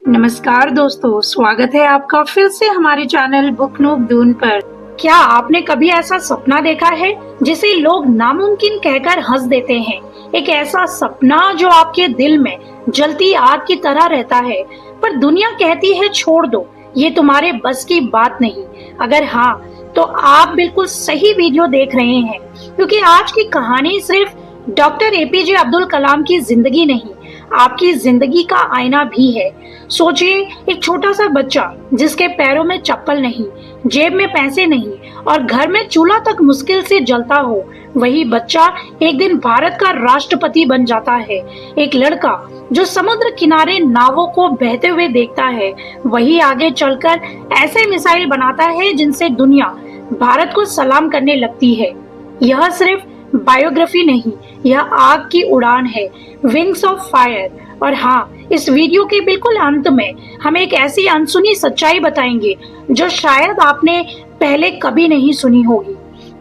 नमस्कार दोस्तों, स्वागत है आपका फिर से हमारे चैनल बुक नूब दून पर। क्या आपने कभी ऐसा सपना देखा है जिसे लोग नामुमकिन कहकर हंस देते हैं? एक ऐसा सपना जो आपके दिल में जलती आग की तरह रहता है, पर दुनिया कहती है छोड़ दो, ये तुम्हारे बस की बात नहीं। अगर हाँ, तो आप बिल्कुल सही वीडियो देख रहे हैं, क्योंकि आज की कहानी सिर्फ डॉक्टर एपीजे अब्दुल कलाम की जिंदगी नहीं, आपकी जिंदगी का आईना भी है। सोचिए, एक छोटा सा बच्चा जिसके पैरों में चप्पल नहीं, जेब में पैसे नहीं और घर में चूल्हा तक मुश्किल से जलता हो, वही बच्चा एक दिन भारत का राष्ट्रपति बन जाता है। एक लड़का जो समुद्र किनारे नावों को बहते हुए देखता है, वही आगे चलकर ऐसे मिसाइल बनाता है जिनसे दुनिया भारत को सलाम करने लगती है। यह सिर्फ बायोग्राफी नहीं, यह आग की उड़ान है, विंग्स ऑफ फायर। और हाँ, इस वीडियो के बिल्कुल अंत में हम एक ऐसी अनसुनी सच्चाई बताएंगे जो शायद आपने पहले कभी नहीं सुनी होगी।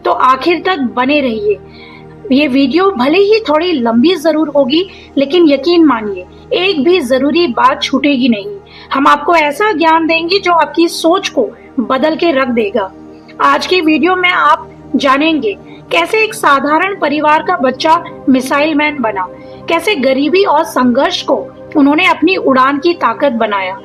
तो आखिर तक बने रहिए। ये वीडियो भले ही थोड़ी लंबी जरूर होगी, लेकिन यकीन मानिए, एक भी जरूरी बात छूटेगी नहीं। हम आपको ऐसा ज्ञान देंगे जो आपकी सोच को बदल के रख देगा। आज की वीडियो में आप जानेंगे कैसे एक साधारण परिवार का बच्चा मिसाइल मैन बना, कैसे गरीबी और संघर्ष को उन्होंने अपनी उड़ान की ताकत बनाया,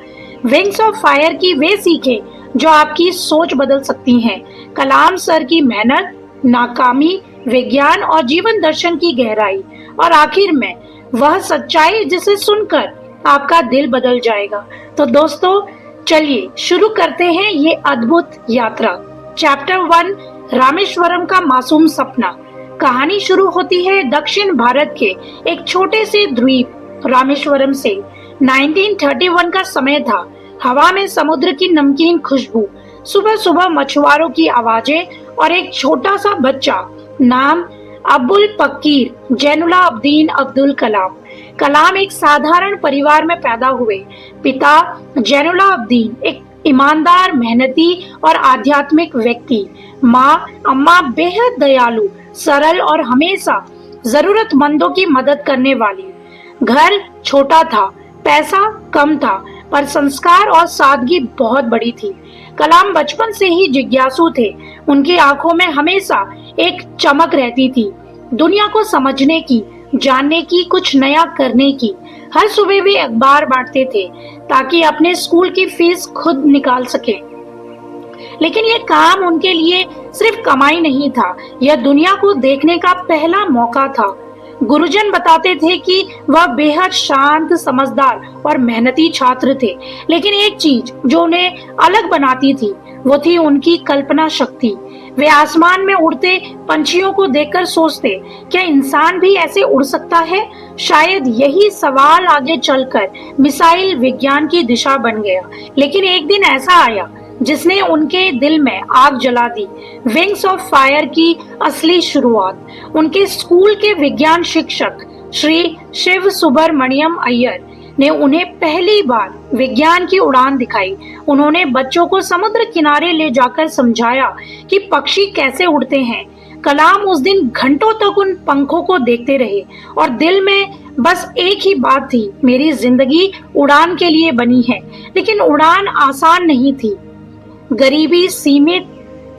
विंग्स ऑफ फायर की वे सीखें जो आपकी सोच बदल सकती हैं, कलाम सर की मेहनत, नाकामी, विज्ञान और जीवन दर्शन की गहराई, और आखिर में वह सच्चाई जिसे सुनकर आपका दिल बदल जाएगा। तो दोस्तों, चलिए शुरू करते हैं ये अद्भुत यात्रा। चैप्टर 1, रामेश्वरम का मासूम सपना। कहानी शुरू होती है दक्षिण भारत के एक छोटे से द्वीप रामेश्वरम से। 1931 का समय था। हवा में समुद्र की नमकीन खुशबू, सुबह सुबह मछुआरों की आवाजें और एक छोटा सा बच्चा, नाम अब्दुल पकीर जैनुलाब्दीन अब्दुल कलाम। कलाम एक साधारण परिवार में पैदा हुए। पिता जैनुलाब्दीन एक ईमानदार, मेहनती और आध्यात्मिक व्यक्ति। माँ अम्मा बेहद दयालु, सरल और हमेशा जरूरतमंदों की मदद करने वाली। घर छोटा था, पैसा कम था, पर संस्कार और सादगी बहुत बड़ी थी। कलाम बचपन से ही जिज्ञासु थे। उनकी आंखों में हमेशा एक चमक रहती थी, दुनिया को समझने की, जानने की, कुछ नया करने की। हर सुबह वे अखबार बांटते थे ताकि अपने स्कूल की फीस खुद निकाल सके। लेकिन ये काम उनके लिए सिर्फ कमाई नहीं था, यह दुनिया को देखने का पहला मौका था। गुरुजन बताते थे कि वह बेहद शांत, समझदार और मेहनती छात्र थे, लेकिन एक चीज जो उन्हें अलग बनाती थी वो थी उनकी कल्पना शक्ति। वे आसमान में उड़ते पंछियों को देखकर सोचते, क्या इंसान भी ऐसे उड़ सकता है? शायद यही सवाल आगे चलकर मिसाइल विज्ञान की दिशा बन गया। लेकिन एक दिन ऐसा आया जिसने उनके दिल में आग जला दी। विंग्स ऑफ फायर की असली शुरुआत। उनके स्कूल के विज्ञान शिक्षक श्री शिव सुब्रमण्यम अय्यर ने उन्हें पहली बार विज्ञान की उड़ान दिखाई। उन्होंने बच्चों को समुद्र किनारे ले जाकर समझाया कि पक्षी कैसे उड़ते हैं। कलाम उस दिन घंटों तक उन पंखों को देखते रहे और दिल में बस एक ही बात थी, मेरी जिंदगी उड़ान के लिए बनी है। लेकिन उड़ान आसान नहीं थी। गरीबी, सीमित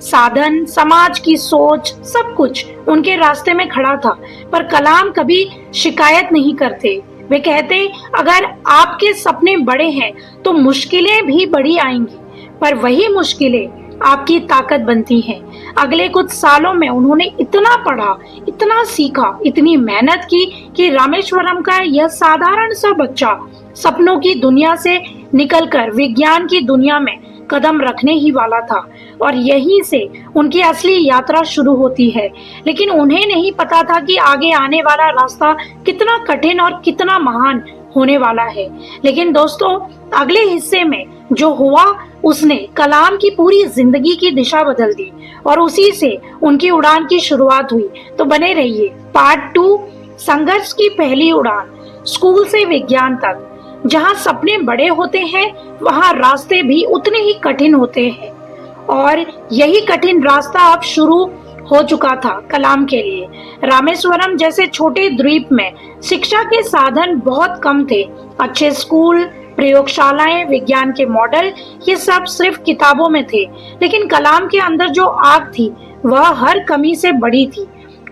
साधन, समाज की सोच, सब कुछ उनके रास्ते में खड़ा था। पर कलाम कभी शिकायत नहीं करते। वे कहते, अगर आपके सपने बड़े हैं तो मुश्किलें भी बड़ी आएंगी, पर वही मुश्किलें आपकी ताकत बनती हैं। अगले कुछ सालों में उन्होंने इतना पढ़ा, इतना सीखा, इतनी मेहनत की कि रामेश्वरम का यह साधारण सा बच्चा सपनों की दुनिया से निकलकर विज्ञान की दुनिया में कदम रखने ही वाला था। और यहीं से उनकी असली यात्रा शुरू होती है। लेकिन उन्हें नहीं पता था कि आगे आने वाला रास्ता कितना कठिन और कितना महान होने वाला है। लेकिन दोस्तों, अगले हिस्से में जो हुआ उसने कलाम की पूरी जिंदगी की दिशा बदल दी और उसी से उनकी उड़ान की शुरुआत हुई। तो बने रहिए। पार्ट 2, संघर्ष की पहली उड़ान, स्कूल से विज्ञान तक। जहाँ सपने बड़े होते हैं, वहाँ रास्ते भी उतने ही कठिन होते हैं, और यही कठिन रास्ता अब शुरू हो चुका था कलाम के लिए। रामेश्वरम जैसे छोटे द्वीप में शिक्षा के साधन बहुत कम थे। अच्छे स्कूल, प्रयोगशालाएं, विज्ञान के मॉडल, ये सब सिर्फ किताबों में थे, लेकिन कलाम के अंदर जो आग थी वह हर कमी से बड़ी थी।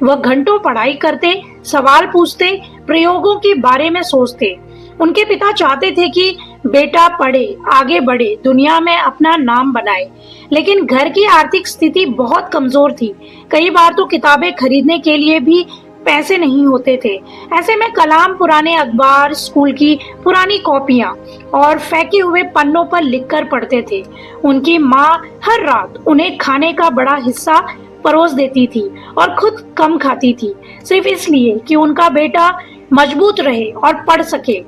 वह घंटों पढ़ाई करते, सवाल पूछते, प्रयोगों के बारे में सोचते। उनके पिता चाहते थे कि बेटा पढ़े, आगे बढ़े, दुनिया में अपना नाम बनाए, लेकिन घर की आर्थिक स्थिति बहुत कमजोर थी। कई बार तो किताबें खरीदने के लिए भी पैसे नहीं होते थे। ऐसे में कलाम पुराने अखबार, स्कूल की पुरानी कॉपियां और फेंके हुए पन्नों पर लिखकर पढ़ते थे। उनकी माँ हर रात उन्हें खाने का बड़ा हिस्सा परोस देती थी और खुद कम खाती थी, सिर्फ इसलिए कि उनका बेटा मजबूत रहे और पढ़ सके।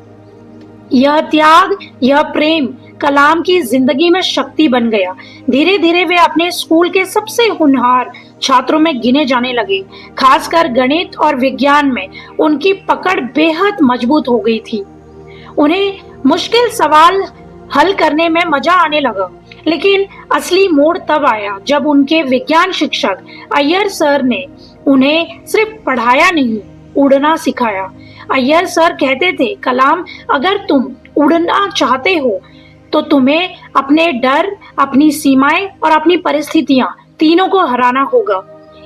यह त्याग, यह प्रेम कलाम की जिंदगी में शक्ति बन गया। धीरे धीरे वे अपने स्कूल के सबसे होनहार छात्रों में गिने जाने लगे। खासकर गणित और विज्ञान में उनकी पकड़ बेहद मजबूत हो गई थी। उन्हें मुश्किल सवाल हल करने में मजा आने लगा। लेकिन असली मोड़ तब आया जब उनके विज्ञान शिक्षक अय्यर सर ने उन्हें सिर्फ पढ़ाया नहीं, उड़ना सिखाया। अय्यर सर कहते थे, कलाम, अगर तुम उड़ना चाहते हो तो तुम्हें अपने डर, अपनी सीमाएं और अपनी परिस्थितियां तीनों को हराना होगा।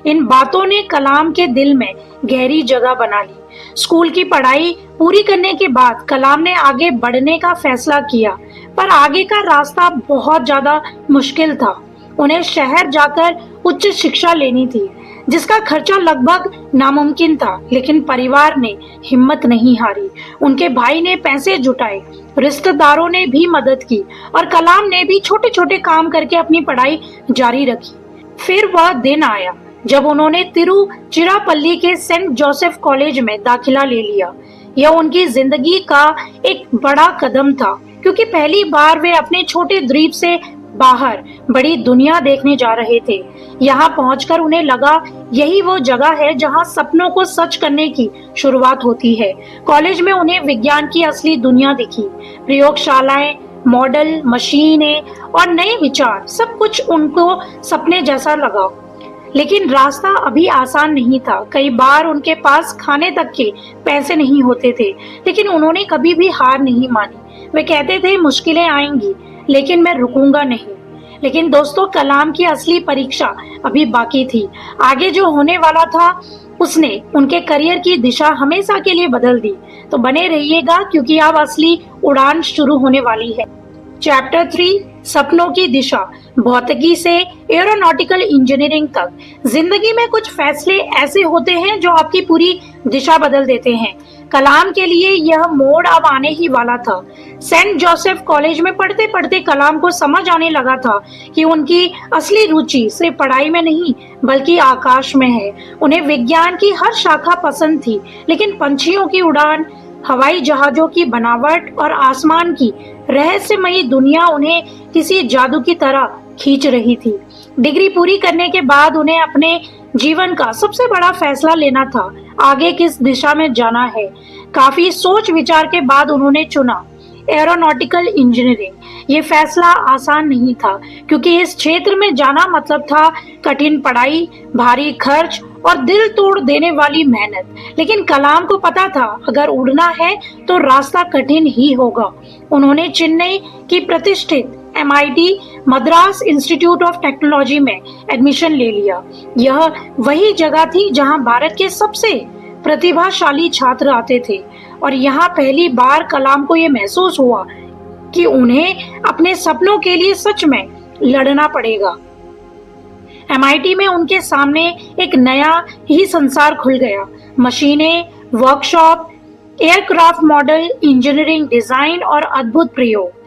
इन बातों ने कलाम के दिल में गहरी जगह बना ली। स्कूल की पढ़ाई पूरी करने के बाद कलाम ने आगे बढ़ने का फैसला किया, पर आगे का रास्ता बहुत ज्यादा मुश्किल था। उन्हें शहर जाकर उच्च शिक्षा लेनी थी, जिसका खर्चा लगभग नामुमकिन था, लेकिन परिवार ने हिम्मत नहीं हारी। उनके भाई ने पैसे जुटाए, रिश्तेदारों ने भी मदद की और कलाम ने भी छोटे छोटे काम करके अपनी पढ़ाई जारी रखी। फिर वह दिन आया जब उन्होंने तिरुचिरापल्ली के सेंट जोसेफ कॉलेज में दाखिला ले लिया। यह उनकी जिंदगी का एक बड़ा कदम था, क्योंकि पहली बार वे अपने छोटे द्वीप से बाहर बड़ी दुनिया देखने जा रहे थे। यहाँ पहुंचकर उन्हें लगा यही वो जगह है जहाँ सपनों को सच करने की शुरुआत होती है। कॉलेज में उन्हें विज्ञान की असली दुनिया दिखी। प्रयोगशालाएं, मॉडल, मशीनें और नए विचार, सब कुछ उनको सपने जैसा लगा। लेकिन रास्ता अभी आसान नहीं था। कई बार उनके पास खाने तक के पैसे नहीं होते थे, लेकिन उन्होंने कभी भी हार नहीं मानी। वे कहते थे, मुश्किलें आएंगी लेकिन मैं रुकूंगा नहीं। लेकिन दोस्तों, कलाम की असली परीक्षा अभी बाकी थी। आगे जो होने वाला था उसने उनके करियर की दिशा हमेशा के लिए बदल दी। तो बने रहिएगा, क्योंकि अब असली उड़ान शुरू होने वाली है। चैप्टर 3, सपनों की दिशा। भौतिकी से एरोनॉटिकल इंजीनियरिंग तक जिंदगी में कुछ फैसले ऐसे होते हैं जो आपकी पूरी दिशा बदल देते हैं। कलाम के लिए यह मोड़ अब आने ही वाला था। सेंट जोसेफ कॉलेज में पढ़ते पढ़ते कलाम को समझ आने लगा था कि उनकी असली रुचि सिर्फ पढ़ाई में नहीं बल्कि आकाश में है। उन्हें विज्ञान की हर शाखा पसंद थी, लेकिन पंछियों की उड़ान, हवाई जहाजों की बनावट और आसमान की रहस्यमयी दुनिया उन्हें किसी जादू की तरह खींच रही थी। डिग्री पूरी करने के बाद उन्हें अपने जीवन का सबसे बड़ा फैसला लेना था, आगे किस दिशा में जाना है। काफी सोच विचार के बाद उन्होंने चुना एरोनॉटिकल इंजीनियरिंग। ये फैसला आसान नहीं था, क्योंकि इस क्षेत्र में जाना मतलब था कठिन पढ़ाई, भारी खर्च और दिल तोड़ देने वाली मेहनत। लेकिन कलाम को पता था, अगर उड़ना है तो रास्ता कठिन ही होगा। उन्होंने चेन्नई की प्रतिष्ठित MIT, Madras institute of technology में एडमिशन ले लिया। यह वही जगह थी जहां भारत के सबसे प्रतिभाशाली छात्र आते थे, और यहाँ पहली बार कलाम को यह महसूस हुआ कि उन्हें अपने सपनों के लिए सच में लड़ना पड़ेगा। MIT में उनके सामने एक नया ही संसार खुल गया। मशीनें, workshop, aircraft model, engineering, design और अद्भुत प्रयोग।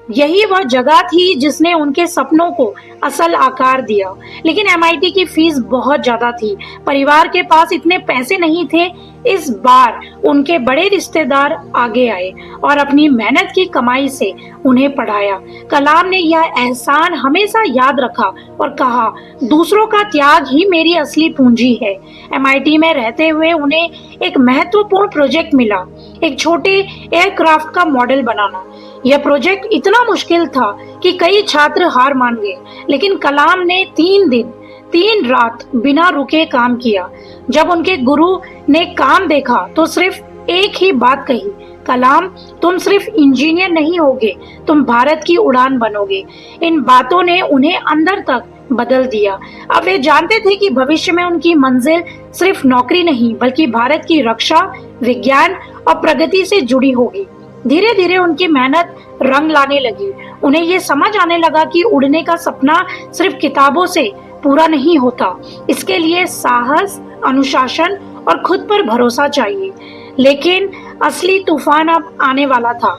यही वह जगह थी जिसने उनके सपनों को असल आकार दिया। लेकिन MIT की फीस बहुत ज्यादा थी, परिवार के पास इतने पैसे नहीं थे। इस बार उनके बड़े रिश्तेदार आगे आए और अपनी मेहनत की कमाई से उन्हें पढ़ाया। कलाम ने यह एहसान हमेशा याद रखा और कहा, दूसरों का त्याग ही मेरी असली पूंजी है। MIT में रहते हुए उन्हें एक महत्वपूर्ण प्रोजेक्ट मिला, एक छोटे एयरक्राफ्ट का मॉडल बनाना। यह प्रोजेक्ट इतना मुश्किल था कि कई छात्र हार मान गए, लेकिन कलाम ने 3 दिन 3 रात बिना रुके काम किया। जब उनके गुरु ने काम देखा तो सिर्फ एक ही बात कही, कलाम, तुम सिर्फ इंजीनियर नहीं होगे, तुम भारत की उड़ान बनोगे। इन बातों ने उन्हें अंदर तक बदल दिया। अब वे जानते थे कि भविष्य में उनकी मंजिल सिर्फ नौकरी नहीं बल्कि भारत की रक्षा, विज्ञान और प्रगति से जुड़ी होगी। धीरे धीरे उनकी मेहनत रंग लाने लगी। उन्हें ये समझ आने लगा कि उड़ने का सपना सिर्फ किताबों से पूरा नहीं होता। इसके लिए साहस, अनुशासन और खुद पर भरोसा चाहिए। लेकिन असली तूफान अब आने वाला था।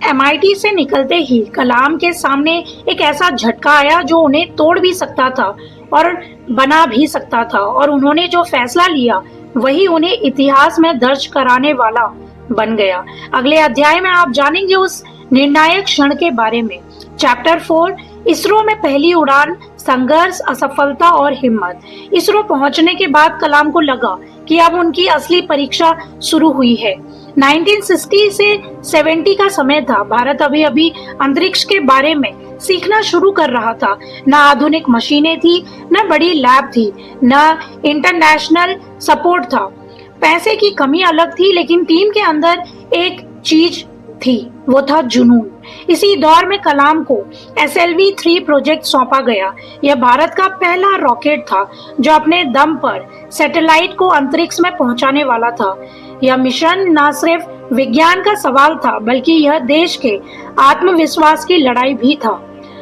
MIT से निकलते ही कलाम के सामने एक ऐसा झटका आया जो उन्हें तोड़ भी सकता था और बना भी सकता था, और उन्होंने जो फैसला लिया वही उन्हें इतिहास में दर्ज कराने वाला बन गया। अगले अध्याय में आप जानेंगे उस निर्णायक क्षण के बारे में। चैप्टर 4, इसरो में पहली उड़ान, संघर्ष, असफलता और हिम्मत। इसरो पहुंचने के बाद कलाम को लगा कि अब उनकी असली परीक्षा शुरू हुई है। 1960 से 70 का समय था। भारत अभी अभी अंतरिक्ष के बारे में सीखना शुरू कर रहा था। न आधुनिक मशीनें थी, न बड़ी लैब थी, न इंटरनेशनल सपोर्ट था। पैसे की कमी अलग थी, लेकिन टीम के अंदर एक चीज थी, वो था जुनून। इसी दौर में कलाम को SLV-3 प्रोजेक्ट सौंपा गया। यह भारत का पहला रॉकेट था जो अपने दम पर सैटेलाइट को अंतरिक्ष में पहुंचाने वाला था। यह मिशन न सिर्फ विज्ञान का सवाल था बल्कि यह देश के आत्मविश्वास की लड़ाई भी था।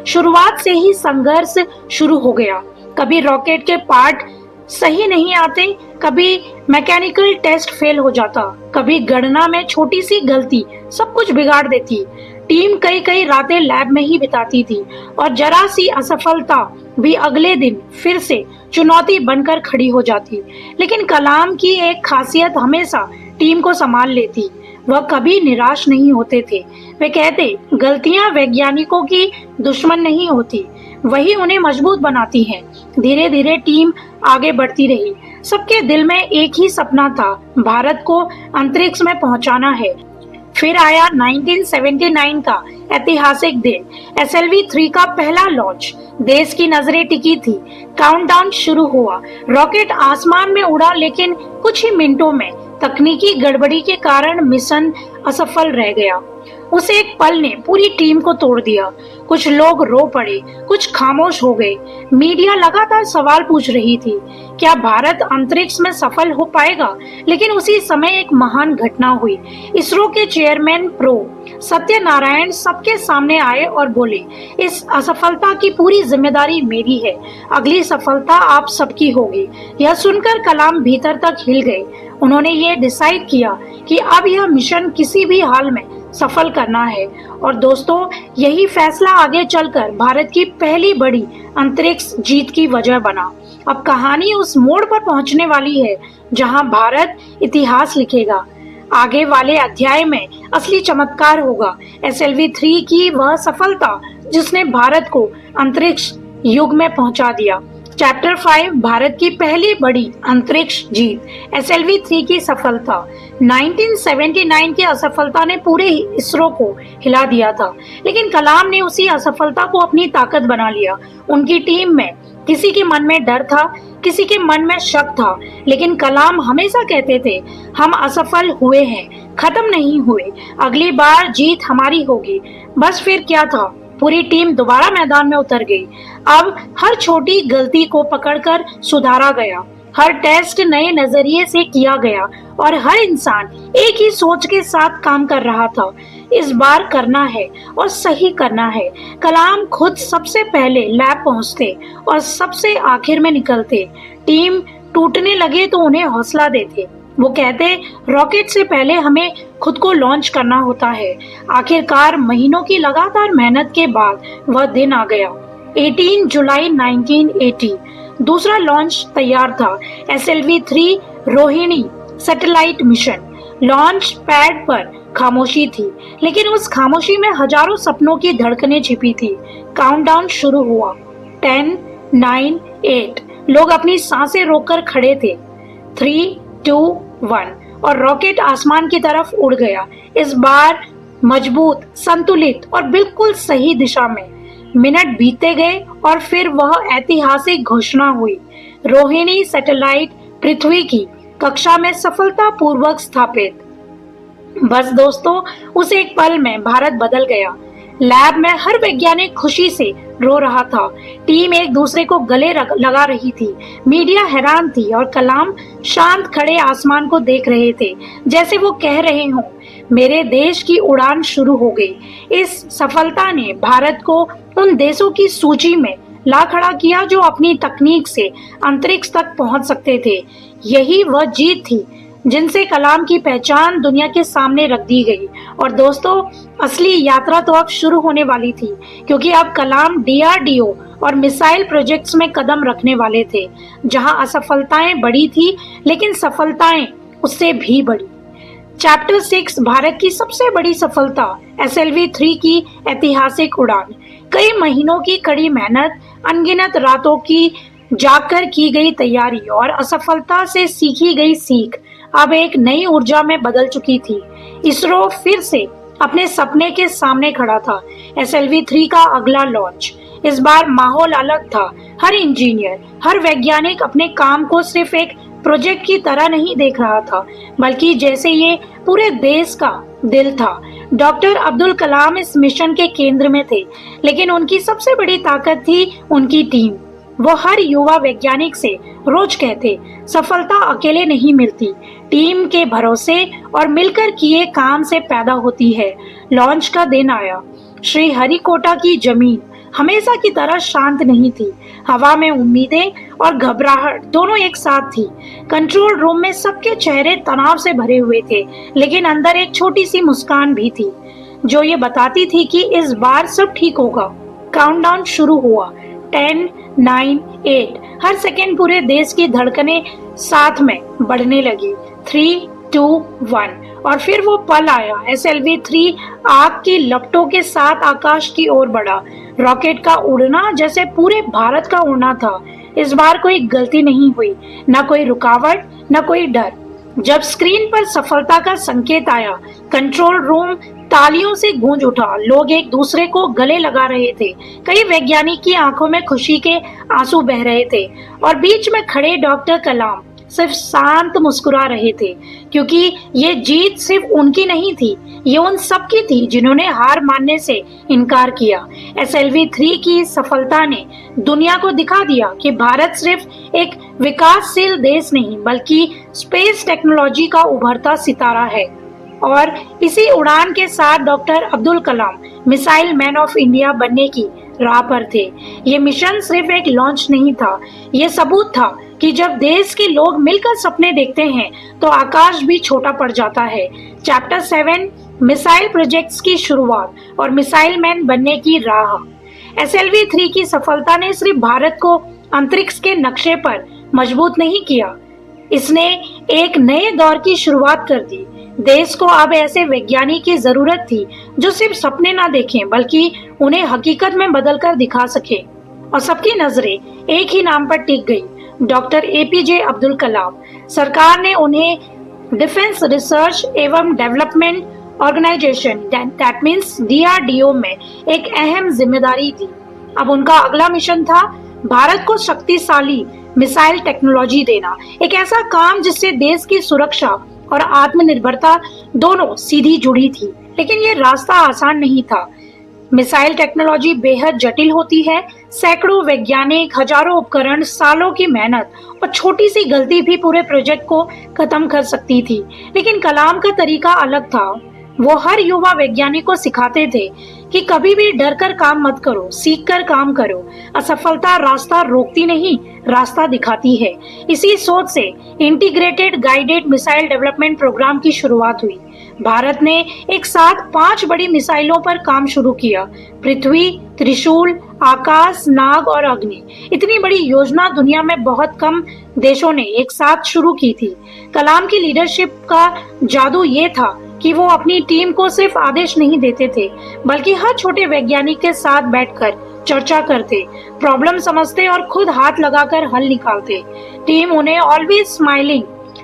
शुरुआत से ही संघर्ष शुरू हो गया। कभी रॉकेट के पार्ट सही नहीं आते, कभी मैकेनिकल टेस्ट फेल हो जाता, कभी गणना में छोटी सी गलती सब कुछ बिगाड़ देती। टीम कई कई रातें लैब में ही बिताती थी और जरा सी असफलता भी अगले दिन फिर से चुनौती बनकर खड़ी हो जाती। लेकिन कलाम की एक खासियत हमेशा टीम को संभाल लेती। वह कभी निराश नहीं होते थे। वे कहते, गलतियां वैज्ञानिकों की दुश्मन नहीं होती, वही उन्हें मजबूत बनाती हैं। धीरे धीरे टीम आगे बढ़ती रही। सबके दिल में एक ही सपना था, भारत को अंतरिक्ष में पहुंचाना है। फिर आया 1979 का ऐतिहासिक दिन, SLV-3 का पहला लॉन्च। देश की नजरें टिकी थी। काउंटडाउन शुरू हुआ। रॉकेट आसमान में उड़ा, लेकिन कुछ ही मिनटों में तकनीकी गड़बड़ी के कारण मिशन असफल रह गया। उस एक पल ने पूरी टीम को तोड़ दिया। कुछ लोग रो पड़े, कुछ खामोश हो गए। मीडिया लगातार सवाल पूछ रही थी, क्या भारत अंतरिक्ष में सफल हो पाएगा? लेकिन उसी समय एक महान घटना हुई। इसरो के चेयरमैन प्रो सत्यनारायण सबके सामने आए और बोले, इस असफलता की पूरी जिम्मेदारी मेरी है। अगली सफलता आप सबकी होगी। यह सुनकर कलाम भीतर तक हिल गए। उन्होंने ये डिसाइड किया कि अब यह मिशन किसी भी हाल में सफल करना है। और दोस्तों, यही फैसला आगे चलकर भारत की पहली बड़ी अंतरिक्ष जीत की वजह बना। अब कहानी उस मोड़ पर पहुंचने वाली है जहां भारत इतिहास लिखेगा। आगे वाले अध्याय में असली चमत्कार होगा, SLV-3 की वह सफलता जिसने भारत को अंतरिक्ष युग में पहुंचा दिया। चैप्टर 5, भारत की पहली बड़ी अंतरिक्ष जीत, SLV-3 की सफलता। 1979 की असफलता ने पूरे इसरो को हिला दिया था, लेकिन कलाम ने उसी असफलता को अपनी ताकत बना लिया। उनकी टीम में किसी के मन में डर था, किसी के मन में शक था, लेकिन कलाम हमेशा कहते थे, हम असफल हुए हैं, खत्म नहीं हुए, अगली बार जीत हमारी होगी। बस फिर क्या था, पूरी टीम दोबारा मैदान में उतर गई। अब हर छोटी गलती को पकड़कर सुधारा गया, हर टेस्ट नए नजरिए से किया गया और हर इंसान एक ही सोच के साथ काम कर रहा था, इस बार करना है और सही करना है। कलाम खुद सबसे पहले लैब पहुंचते और सबसे आखिर में निकलते। टीम टूटने लगे तो उन्हें हौसला देते। वो कहते, रॉकेट से पहले हमें खुद को लॉन्च करना होता है। आखिरकार महीनों की लगातार मेहनत के बाद वह दिन आ गया। 18 जुलाई 1980 दूसरा लॉन्च तैयार था, SLV-3 Rohini satellite mission. Launch pad पर खामोशी थी, लेकिन उस खामोशी में हजारों सपनों की धड़कनें छिपी थी। काउंटडाउन शुरू हुआ। 10, 9, 8 लोग अपनी सांसें रोककर खड़े थे। 3, 2, 1 और रॉकेट आसमान की तरफ उड़ गया। इस बार मजबूत, संतुलित और बिल्कुल सही दिशा में। मिनट बीतते गए और फिर वह ऐतिहासिक घोषणा हुई, रोहिणी सैटेलाइट पृथ्वी की कक्षा में सफलतापूर्वक स्थापित। बस दोस्तों, उस एक पल में भारत बदल गया। लैब में हर वैज्ञानिक खुशी से रो रहा था। टीम एक दूसरे को गले लगा रही थी। मीडिया हैरान थी और कलाम शांत खड़े आसमान को देख रहे थे, जैसे वो कह रहे हों, मेरे देश की उड़ान शुरू हो गई। इस सफलता ने भारत को उन देशों की सूची में ला खड़ा किया जो अपनी तकनीक से अंतरिक्ष तक पहुंच सकते थे। यही वह जीत थी जिनसे कलाम की पहचान दुनिया के सामने रख दी गई। और दोस्तों, असली यात्रा तो अब शुरू होने वाली थी, क्योंकि अब कलाम डीआरडीओ और मिसाइल प्रोजेक्ट्स में कदम रखने वाले थे। जहां असफलताएं बड़ी थी, लेकिन सफलताएं उससे भी बड़ी। चैप्टर 6, भारत की सबसे बड़ी सफलता, SLV-3 की ऐतिहासिक उड़ान। कई महीनों की कड़ी मेहनत, अनगिनत रातों की जाकर की गई तैयारी और असफलता से सीखी गई सीख अब एक नई ऊर्जा में बदल चुकी थी। इसरो फिर से अपने सपने के सामने खड़ा था। SLV-3 का अगला लॉन्च। इस बार माहौल अलग था। हर इंजीनियर, हर वैज्ञानिक अपने काम को सिर्फ एक प्रोजेक्ट की तरह नहीं देख रहा था, बल्कि जैसे ये पूरे देश का दिल था। डॉक्टर अब्दुल कलाम इस मिशन के केंद्र में थे, लेकिन उनकी सबसे बड़ी ताकत थी उनकी टीम। वो हर युवा वैज्ञानिक से रोज कहते, सफलता अकेले नहीं मिलती, टीम के भरोसे और मिलकर किए काम से पैदा होती है। लॉन्च का दिन आया। श्रीहरिकोटा की जमीन हमेशा की तरह शांत नहीं थी। हवा में उम्मीदें और घबराहट दोनों एक साथ थी। कंट्रोल रूम में सबके चेहरे तनाव से भरे हुए थे, लेकिन अंदर एक छोटी सी मुस्कान भी थी, जो ये बताती थी कि इस बार सब ठीक होगा। काउंटडाउन शुरू हुआ। 10, 9, 8। हर सेकेंड पूरे देश की धड़कनें साथ में बढ़ने लगी। 3, 2, 1। और फिर वो पल आया। SLV-3 आग की लपटों के साथ आकाश की ओर बढ़ा। रॉकेट का उड़ना जैसे पूरे भारत का उड़ना था। इस बार कोई गलती नहीं हुई, न कोई रुकावट, न कोई डर। जब स्क्रीन पर सफलता का संकेत आया, कंट्रोल रूम तालियों से गूंज उठा। लोग एक दूसरे को गले लगा रहे थे। कई वैज्ञानिक की आंखों में खुशी के आंसू बह रहे थे, और बीच में खड़े डॉक्टर कलाम सिर्फ शांत मुस्कुरा रहे थे, क्योंकि ये जीत सिर्फ उनकी नहीं थी, ये उन सबकी थी जिन्होंने हार मानने से इनकार किया। SLV-3 की सफलता ने दुनिया को दिखा दिया कि भारत सिर्फ एक विकासशील देश नहीं, बल्कि स्पेस टेक्नोलॉजी का उभरता सितारा है। और इसी उड़ान के साथ doctor Abdul Kalam missile man of India बनने की राह पर थे। ये मिशन सिर्फ एक लॉन्च नहीं था, ये सबूत था कि जब देश के लोग मिलकर सपने देखते हैं तो आकाश भी छोटा पड़ जाता है। चैप्टर 7, मिसाइल प्रोजेक्ट्स की शुरुआत और मिसाइल मैन बनने की राह। SLV-3 की सफलता ने सिर्फ भारत को अंतरिक्ष के नक्शे पर मजबूत नहीं किया, इसने एक नए दौर की शुरुआत कर दी। देश को अब ऐसे वैज्ञानिक की जरूरत थी जो सिर्फ सपने ना देखें, बल्कि उन्हें हकीकत में बदल कर दिखा सके। और सबकी नजरें एक ही नाम पर टिक गई, डॉक्टर APJ अब्दुल कलाम। सरकार ने उन्हें डिफेंस रिसर्च एवं development organisation, that means DRDO में एक अहम जिम्मेदारी दी। अब उनका अगला मिशन था भारत को शक्तिशाली मिसाइल टेक्नोलॉजी देना, एक ऐसा काम जिससे देश की सुरक्षा और आत्मनिर्भरता दोनों सीधी जुड़ी थी। लेकिन ये रास्ता आसान नहीं था। मिसाइल टेक्नोलॉजी बेहद जटिल होती है। सैकड़ों वैज्ञानिक, हजारों उपकरण, सालों की मेहनत और छोटी सी गलती भी पूरे प्रोजेक्ट को खत्म कर सकती थी। लेकिन कलाम का तरीका अलग था। वो हर युवा वैज्ञानिक को सिखाते थे कि कभी भी डर कर काम मत करो, सीख कर काम करो। असफलता रास्ता रोकती नहीं, रास्ता दिखाती है। इसी सोच से integrated guided missile development program की शुरुआत हुई। भारत ने एक साथ 5 बड़ी मिसाइलों पर काम शुरू किया, पृथ्वी, त्रिशूल, आकाश, नाग और अग्नि। इतनी बड़ी योजना दुनिया में बहुत कम देशों ने एक साथ शुरू की थी। कलाम की लीडरशिप का जादू ये था कि वो अपनी टीम को सिर्फ आदेश नहीं देते थे, बल्कि हर छोटे वैज्ञानिक के साथ बैठकर चर्चा करते, प्रॉब्लम समझते और खुद हाथ लगाकर हल निकालते। टीम उन्हें ऑलवेज स्माइलिंग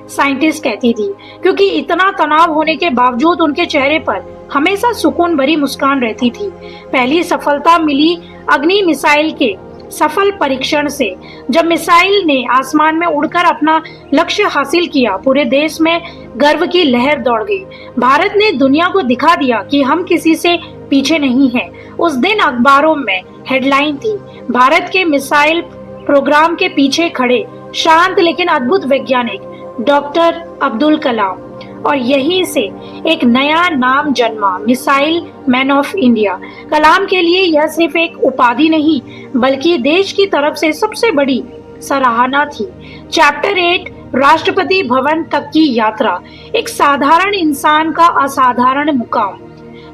साइंटिस्ट कहती थी, क्योंकि इतना तनाव होने के बावजूद उनके चेहरे पर हमेशा सुकून भरी मुस्कान रहती थी। पहली सफलता मिली अग्नि मिसाइल के सफल परीक्षण से। जब मिसाइल ने आसमान में उड़कर अपना लक्ष्य हासिल किया, पूरे देश में गर्व की लहर दौड़ गई। भारत ने दुनिया को दिखा दिया कि हम किसी से पीछे नहीं हैं। उस दिन अखबारों में हेडलाइन थी, भारत के मिसाइल प्रोग्राम के पीछे खड़े शांत लेकिन अद्भुत वैज्ञानिक डॉक्टर अब्दुल कलाम। और यहीं से एक नया नाम जन्मा, मिसाइल मैन ऑफ इंडिया। कलाम के लिए यह सिर्फ एक उपाधि नहीं, बल्कि देश की तरफ से सबसे बड़ी सराहना थी। चैप्टर 8, राष्ट्रपति भवन तक की यात्रा, एक साधारण इंसान का असाधारण मुकाम।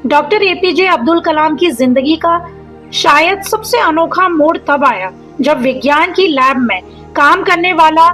डॉक्टर एपीजे अब्दुल कलाम की जिंदगी का शायद सबसे अनोखा मोड़ तब आया जब विज्ञान की लैब में काम करने वाला,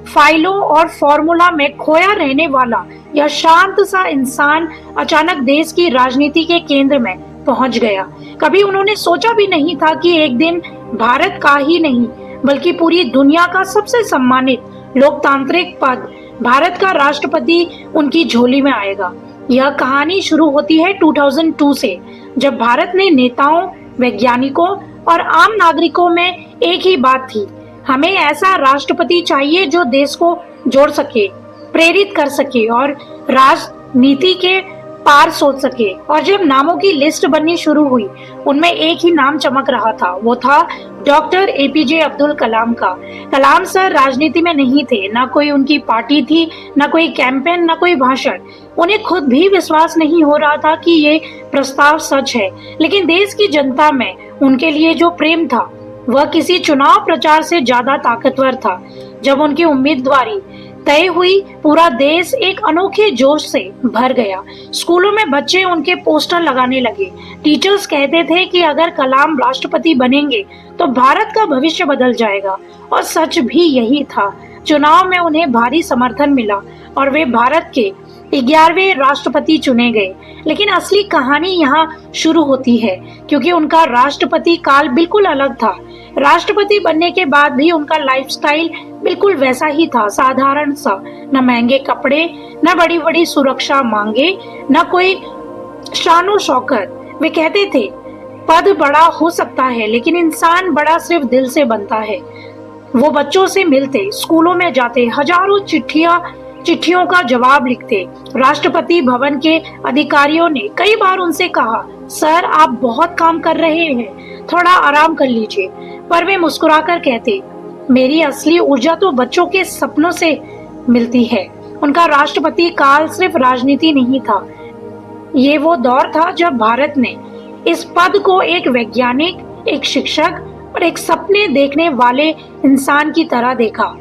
फाइलों और फॉर्मूला में खोया रहने वाला यह शांत सा इंसान अचानक देश की राजनीति के केंद्र में पहुंच गया। कभी उन्होंने सोचा भी नहीं था कि एक दिन भारत का ही नहीं बल्कि पूरी दुनिया का सबसे सम्मानित लोकतांत्रिक पद, भारत का राष्ट्रपति, उनकी झोली में आएगा। यह कहानी शुरू होती है 2002 से, जब भारत ने नेताओं, वैज्ञानिकों और आम नागरिकों में एक ही बात थी, हमें ऐसा राष्ट्रपति चाहिए जो देश को जोड़ सके, प्रेरित कर सके और राजनीति के पार सोच सके। और जब नामों की लिस्ट बननी शुरू हुई, उनमें एक ही नाम चमक रहा था, वो था डॉक्टर एपीजे अब्दुल कलाम का। कलाम सर राजनीति में नहीं थे, ना कोई उनकी पार्टी थी, ना कोई कैंपेन, ना कोई भाषण। उन्हें खुद भी विश्वास नहीं हो रहा था कि ये प्रस्ताव सच है, लेकिन देश की जनता में उनके लिए जो प्रेम था वह किसी चुनाव प्रचार से ज्यादा ताकतवर था। जब उनकी उम्मीदवारी तय हुई, पूरा देश एक अनोखे जोश से भर गया। स्कूलों में बच्चे उनके पोस्टर लगाने लगे। टीचर्स कहते थे कि अगर कलाम राष्ट्रपति बनेंगे तो भारत का भविष्य बदल जाएगा, और सच भी यही था। चुनाव में उन्हें भारी समर्थन मिला और वे भारत के 11वें राष्ट्रपति चुने गए। लेकिन असली कहानी यहाँ शुरू होती है, क्योंकि उनका राष्ट्रपति काल बिल्कुल अलग था। राष्ट्रपति बनने के बाद भी उनका लाइफस्टाइल बिल्कुल वैसा ही था, साधारण सा। न महंगे कपड़े, न बड़ी बड़ी सुरक्षा मांगे, न कोई शानो शौकत। वे कहते थे, पद बड़ा हो सकता है लेकिन इंसान बड़ा सिर्फ दिल से बनता है। वो बच्चों से मिलते, स्कूलों में जाते, हजारों चिट्ठियों का जवाब लिखते। राष्ट्रपति भवन के अधिकारियों ने कई बार उनसे कहा, सर आप बहुत काम कर रहे हैं, थोड़ा आराम कर लीजिए। पर वे मुस्कुराकर कहते, मेरी असली ऊर्जा तो बच्चों के सपनों से मिलती है। उनका राष्ट्रपति काल सिर्फ राजनीति नहीं था, ये वो दौर था जब भारत ने इस पद को एक वैज्ञानिक, एक शिक्षक और एक सपने देखने वाले इंसान की तरह देखा।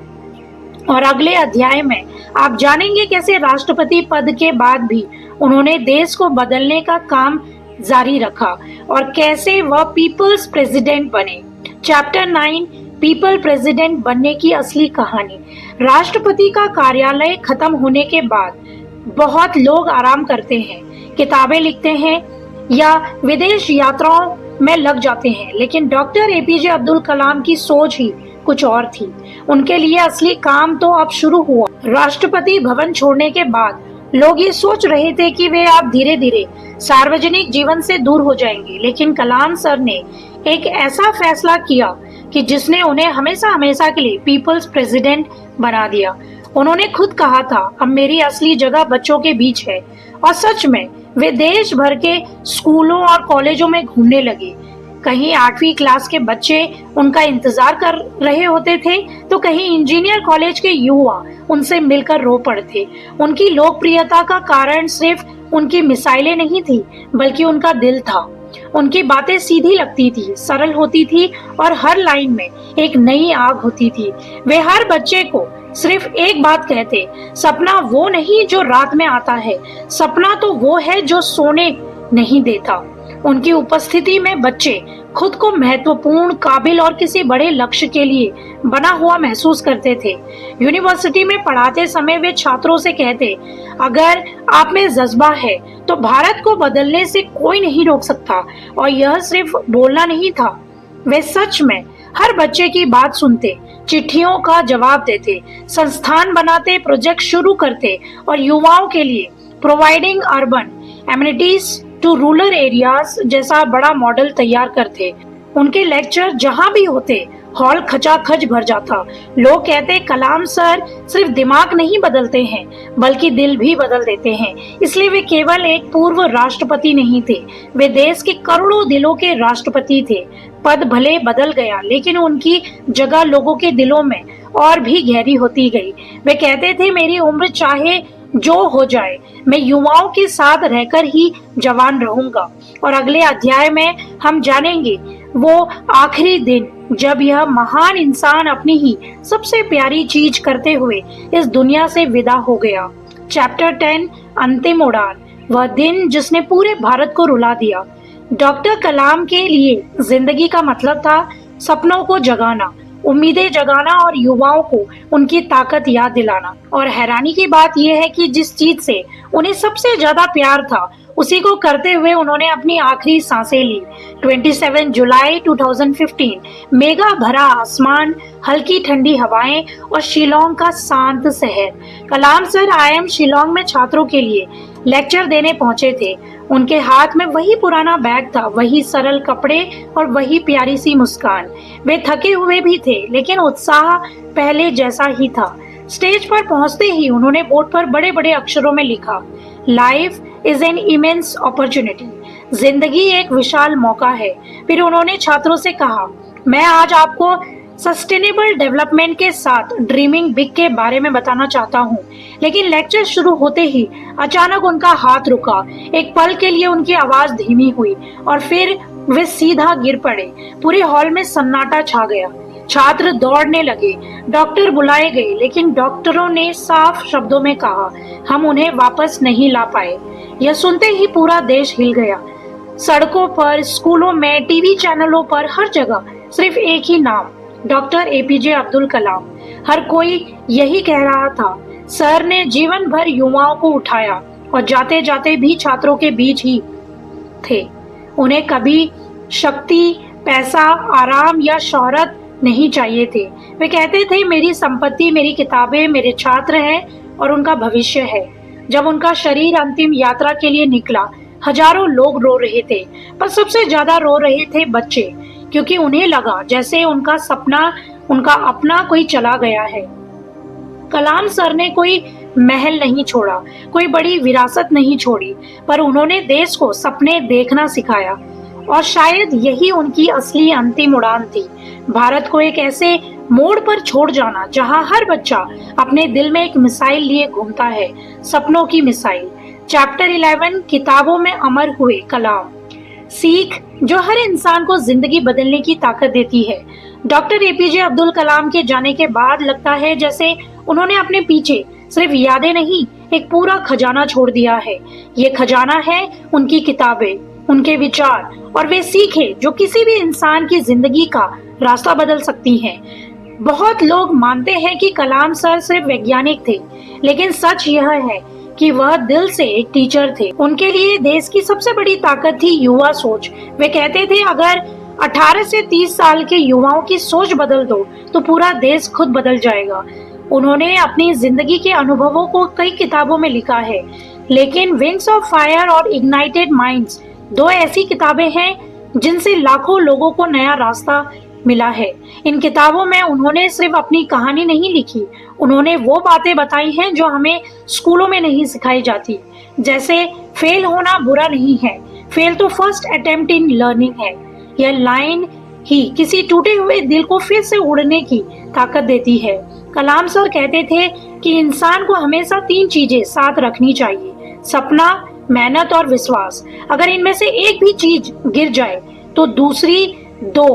और अगले अध्याय में आप जानेंगे कैसे राष्ट्रपति पद के बाद भी उन्होंने देश को बदलने का काम जारी रखा और कैसे वह पीपल्स प्रेसिडेंट बने। चैप्टर 9, पीपल प्रेसिडेंट बनने की असली कहानी। राष्ट्रपति का कार्यालय खत्म होने के बाद बहुत लोग आराम करते हैं, किताबें लिखते हैं या विदेश यात्राओं में लग जाते हैं, लेकिन डॉक्टर एपीजे अब्दुल कलाम की सोच ही कुछ और थी। उनके लिए असली काम तो अब शुरू हुआ। राष्ट्रपति भवन छोड़ने के बाद लोग ये सोच रहे थे कि वे अब धीरे धीरे सार्वजनिक जीवन से दूर हो जाएंगे, लेकिन कलाम सर ने एक ऐसा फैसला किया कि जिसने उन्हें हमेशा हमेशा के लिए पीपल्स प्रेसिडेंट बना दिया। उन्होंने खुद कहा था, अब मेरी असली जगह बच्चों के बीच है। और सच में वे देश भर के स्कूलों और कॉलेजों में घूमने लगे। कहीं 8वीं क्लास के बच्चे उनका इंतजार कर रहे होते थे, तो कहीं इंजीनियर कॉलेज के युवा उनसे मिलकर रो पड़ते। उनकी लोकप्रियता का कारण सिर्फ उनकी मिसाइलें नहीं थी, बल्कि उनका दिल था। उनकी बातें सीधी लगती थी, सरल होती थी और हर लाइन में एक नई आग होती थी। वे हर बच्चे को सिर्फ एक बात कहते, सपना वो नहीं जो रात में आता है, सपना तो वो है जो सोने नहीं देता। उनकी उपस्थिति में बच्चे खुद को महत्वपूर्ण, काबिल और किसी बड़े लक्ष्य के लिए बना हुआ महसूस करते थे। यूनिवर्सिटी में पढ़ाते समय वे छात्रों से कहते, अगर आप में जज्बा है तो भारत को बदलने से कोई नहीं रोक सकता। और यह सिर्फ बोलना नहीं था, वे सच में हर बच्चे की बात सुनते, चिट्ठियों का जवाब देते, संस्थान बनाते, प्रोजेक्ट शुरू करते और युवाओं के लिए providing urban amenities to rural areas जैसा बड़ा मॉडल तैयार करते। उनके लेक्चर जहां भी होते हॉल खचाखच भर जाता। लोग कहते कलाम सर सिर्फ दिमाग नहीं बदलते हैं बल्कि दिल भी बदल देते हैं। इसलिए वे केवल एक पूर्व राष्ट्रपति नहीं थे, वे देश के करोड़ों दिलों के राष्ट्रपति थे। पद भले बदल गया लेकिन उनकी जगह लोगों के दिलों में और भी गहरी होती गई। वे कहते थे मेरी उम्र चाहे जो हो जाए, मैं युवाओं के साथ रहकर ही जवान रहूंगा। और अगले अध्याय में हम जानेंगे वो आखिरी दिन जब यह महान इंसान अपनी ही सबसे प्यारी चीज करते हुए इस दुनिया से विदा हो गया। चैप्टर 10 अंतिम उड़ान, वह दिन जिसने पूरे भारत को रुला दिया। डॉक्टर कलाम के लिए जिंदगी का मतलब था सपनों को जगाना, उम्मीदें जगाना और युवाओं को उनकी ताकत याद दिलाना। और हैरानी की बात यह है कि जिस चीज से उन्हें सबसे ज्यादा प्यार था उसी को करते हुए उन्होंने अपनी आखिरी सांसें ली। 27 जुलाई 2015, मेघा भरा आसमान, हल्की ठंडी हवाएं और शिलोंग का शांत शहर। कलाम सर आईएम शिलोंग में छात्रों के लिए लेक्चर देने पहुंचे थे। उनके हाथ में वही पुराना बैग था, वही सरल कपड़े और वही प्यारी सी मुस्कान। वे थके हुए भी थे लेकिन उत्साह पहले जैसा ही था। स्टेज पर पहुंचते ही उन्होंने बोर्ड पर बड़े बड़े अक्षरों में लिखा, life is an immense opportunity, जिंदगी एक विशाल मौका है। फिर उन्होंने छात्रों से कहा, मैं आज आपको सस्टेनेबल डेवलपमेंट के साथ ड्रीमिंग बिग के बारे में बताना चाहता हूँ। लेकिन लेक्चर शुरू होते ही अचानक उनका हाथ रुका। एक पल के लिए उनकी आवाज धीमी हुई और फिर वे सीधा गिर पड़े। पूरे हॉल में सन्नाटा छा गया। छात्र दौड़ने लगे, डॉक्टर बुलाए गए लेकिन डॉक्टरों ने साफ शब्दों में कहा, हम उन्हें वापस नहीं ला पाए। यह सुनते ही पूरा देश हिल गया। सड़कों पर, स्कूलों में, टीवी चैनलों पर, हर जगह सिर्फ एक ही नाम, डॉक्टर एपीजे अब्दुल कलाम। हर कोई यही कह रहा था, सर ने जीवन भर युवाओं को उठाया और जाते जाते भी छात्रों के बीच ही थे। उन्हें कभी शक्ति, पैसा, आराम या शोहरत नहीं चाहिए थे। वे कहते थे मेरी संपत्ति मेरी किताबें, मेरे छात्र हैं और उनका भविष्य है। जब उनका शरीर अंतिम यात्रा के लिए निकला, हजारों लोग रो रहे थे, पर सबसे ज्यादा रो रहे थे बच्चे, क्योंकि उन्हें लगा जैसे उनका सपना, उनका अपना कोई चला गया है। कलाम सर ने कोई महल नहीं छोड़ा, कोई बड़ी विरासत नहीं छोड़ी, पर उन्होंने देश को सपने देखना सिखाया। और शायद यही उनकी असली अंतिम उड़ान थी, भारत को एक ऐसे मोड़ पर छोड़ जाना जहां हर बच्चा अपने दिल में एक मिसाइल लिए घूमता है, सपनों की मिसाइल। चैप्टर 11 किताबों में अमर हुए कलाम, सीख जो हर इंसान को जिंदगी बदलने की ताकत देती है। डॉक्टर एपीजे अब्दुल कलाम के जाने के बाद लगता है जैसे उन्होंने अपने पीछे सिर्फ यादें नहीं, एक पूरा खजाना छोड़ दिया है। ये खजाना है उनकी किताबें, उनके विचार और वे सीखें जो किसी भी इंसान की जिंदगी का रास्ता बदल सकती हैं। बहुत लोग मानते हैं कि कलाम सर सिर्फ वैज्ञानिक थे, लेकिन सच यह है कि वह दिल से एक टीचर थे। उनके लिए देश की सबसे बड़ी ताकत थी युवा सोच। वे कहते थे अगर 18 से 30 साल के युवाओं की सोच बदल दो तो पूरा देश खुद बदल जाएगा। उन्होंने अपनी जिंदगी के अनुभवों को कई किताबों में लिखा है, लेकिन विंग्स ऑफ फायर और इग्नाइटेड माइंड्स दो ऐसी किताबें हैं जिनसे लाखों लोगों को नया रास्ता मिला है। इन किताबों में उन्होंने सिर्फ अपनी कहानी नहीं लिखी, उन्होंने वो बातें बताई हैं जो हमें स्कूलों में नहीं सिखाई जाती, जैसे फेल होना बुरा नहीं है, फेल तो फर्स्ट अटेम्प्ट इन लर्निंग है। यह लाइन ही किसी टूटे हुए दिल को फिर से उड़ने की ताकत देती है। कलाम सर कहते थे कि इंसान को हमेशा 3 चीजें साथ रखनी चाहिए, सपना, मेहनत और विश्वास। अगर इनमें से एक भी चीज गिर जाए तो दूसरी 2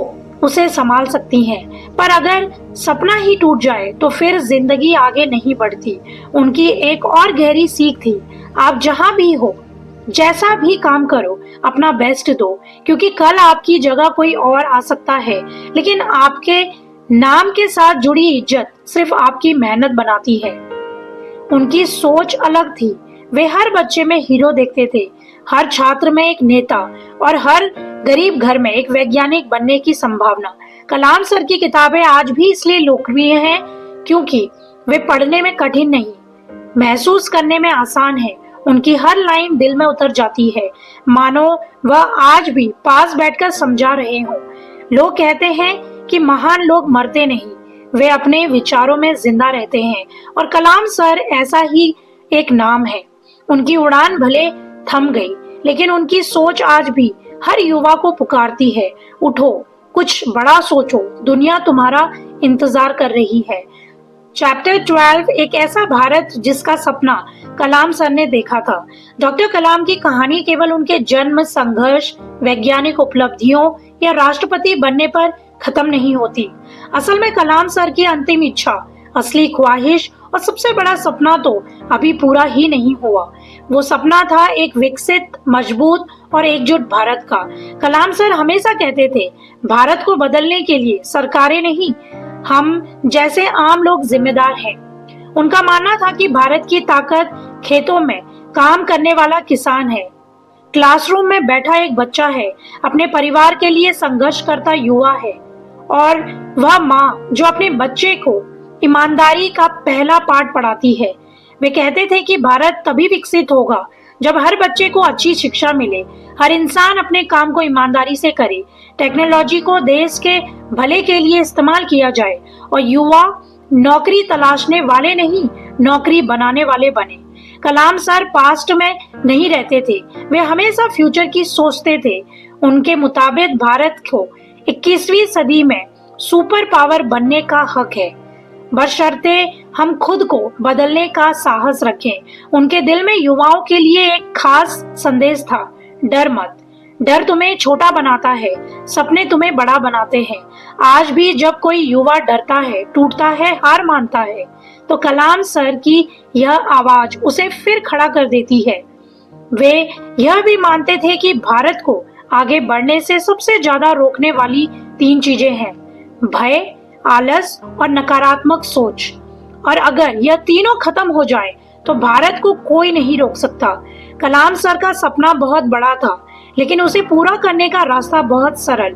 उसे संभाल सकती हैं, पर अगर सपना ही टूट जाए तो फिर जिंदगी आगे नहीं बढ़ती। उनकी एक और गहरी सीख थी, आप जहां भी हो, जैसा भी काम करो, अपना बेस्ट दो, क्योंकि कल आपकी जगह कोई और आ सकता है, लेकिन आपके नाम के साथ जुड़ी इज्जत सिर्फ आपकी मेहनत बनाती है। उनकी सोच अलग थी, वे हर बच्चे में हीरो देखते थे, हर छात्र में एक नेता और हर गरीब घर में एक वैज्ञानिक बनने की संभावना। कलाम सर की किताबें आज भी इसलिए लोकप्रिय हैं क्योंकि वे पढ़ने में कठिन नहीं, महसूस करने में आसान है। उनकी हर लाइन दिल में उतर जाती है, मानो वह आज भी पास बैठकर समझा रहे हों। लोग कहते हैं कि महान लोग मरते नहीं, वे अपने विचारों में जिंदा रहते हैं, और कलाम सर ऐसा ही एक नाम है। उनकी उड़ान भले थम गई, लेकिन उनकी सोच आज भी हर युवा को पुकारती है, उठो, कुछ बड़ा सोचो, दुनिया तुम्हारा इंतजार कर रही है। चैप्टर 12, एक ऐसा भारत जिसका सपना कलाम सर ने देखा था। डॉक्टर कलाम की कहानी केवल उनके जन्म, संघर्ष, वैज्ञानिक उपलब्धियों या राष्ट्रपति बनने पर खत्म नहीं होती। असल में कलाम सर की अंतिम इच्छा, असली ख्वाहिश और सबसे बड़ा सपना तो अभी पूरा ही नहीं हुआ। वो सपना था एक विकसित, मजबूत और एकजुट भारत का। कलाम सर हमेशा कहते थे, भारत को बदलने के लिए सरकारें नहीं, हम जैसे आम लोग जिम्मेदार हैं। उनका मानना था कि भारत की ताकत खेतों में काम करने वाला किसान है, क्लासरूम में बैठा एक बच्चा है, अपने परिवार के लिए संघर्ष करता युवा है, और वह माँ जो अपने बच्चे को ईमानदारी का पहला पाठ पढ़ाती है। वे कहते थे कि भारत तभी विकसित होगा जब हर बच्चे को अच्छी शिक्षा मिले, हर इंसान अपने काम को ईमानदारी से करे, टेक्नोलॉजी को देश के भले के लिए इस्तेमाल किया जाए और युवा नौकरी तलाशने वाले नहीं, नौकरी बनाने वाले बने। कलाम सर पास्ट में नहीं रहते थे, वे हमेशा फ्यूचर की सोचते थे। उनके मुताबिक भारत को 21वीं सदी में सुपर पावर बनने का हक है, बशर्ते हम खुद को बदलने का साहस रखें। उनके दिल में युवाओं के लिए एक खास संदेश था, डर मत। डर तुम्हें छोटा बनाता है, सपने तुम्हें बड़ा बनाते हैं। आज भी जब कोई युवा डरता है, टूटता है, हार मानता है, तो कलाम सर की यह आवाज उसे फिर खड़ा कर देती है। वे यह भी मानते थे कि भारत को आगे बढ़ने से सबसे ज्यादा रोकने वाली 3 चीजें हैं, भय, आलस और नकारात्मक सोच। और अगर यह तीनों खत्म हो जाए तो भारत को कोई नहीं रोक सकता। कलाम सर का सपना बहुत बड़ा था, लेकिन उसे पूरा करने का रास्ता बहुत सरल।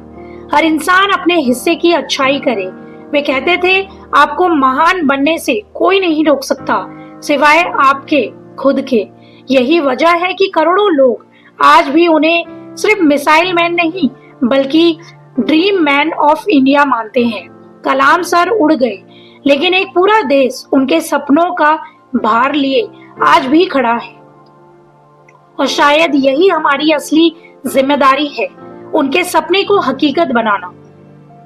हर इंसान अपने हिस्से की अच्छाई करे। वे कहते थे, आपको महान बनने से कोई नहीं रोक सकता सिवाय आपके खुद के। यही वजह है कि करोड़ों लोग आज भी उन्हें सिर्फ मिसाइल मैन नहीं, बल्कि ड्रीम मैन ऑफ इंडिया मानते हैं। कलाम सर उड़ गए, लेकिन एक पूरा देश उनके सपनों का भार लिए आज भी खड़ा है, और शायद यही हमारी असली जिम्मेदारी है, उनके सपने को हकीकत बनाना।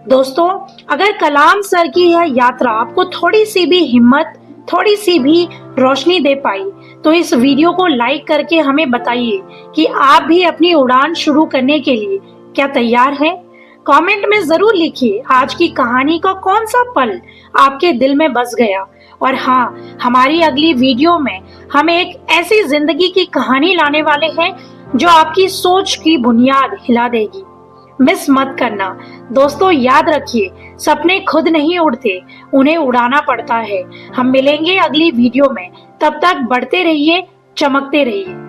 दोस्तों, अगर कलाम सर की यह यात्रा आपको थोड़ी सी भी हिम्मत, थोड़ी सी भी रोशनी दे पाई, तो इस वीडियो को लाइक करके हमें बताइए कि आप भी अपनी उड़ान शुरू करने के लिए क्या तैयार हैं? कमेंट में जरूर लिखिए आज की कहानी का कौन सा पल आपके दिल में बस गया। और हाँ, हमारी अगली वीडियो में हम एक ऐसी जिंदगी की कहानी लाने वाले हैं जो आपकी सोच की बुनियाद हिला देगी। मिस मत करना। दोस्तों, याद रखिए, सपने खुद नहीं उड़ते, उन्हें उड़ाना पड़ता है। हम मिलेंगे अगली वीडियो में, तब तक बढ़ते रहिए, चमकते रहिए।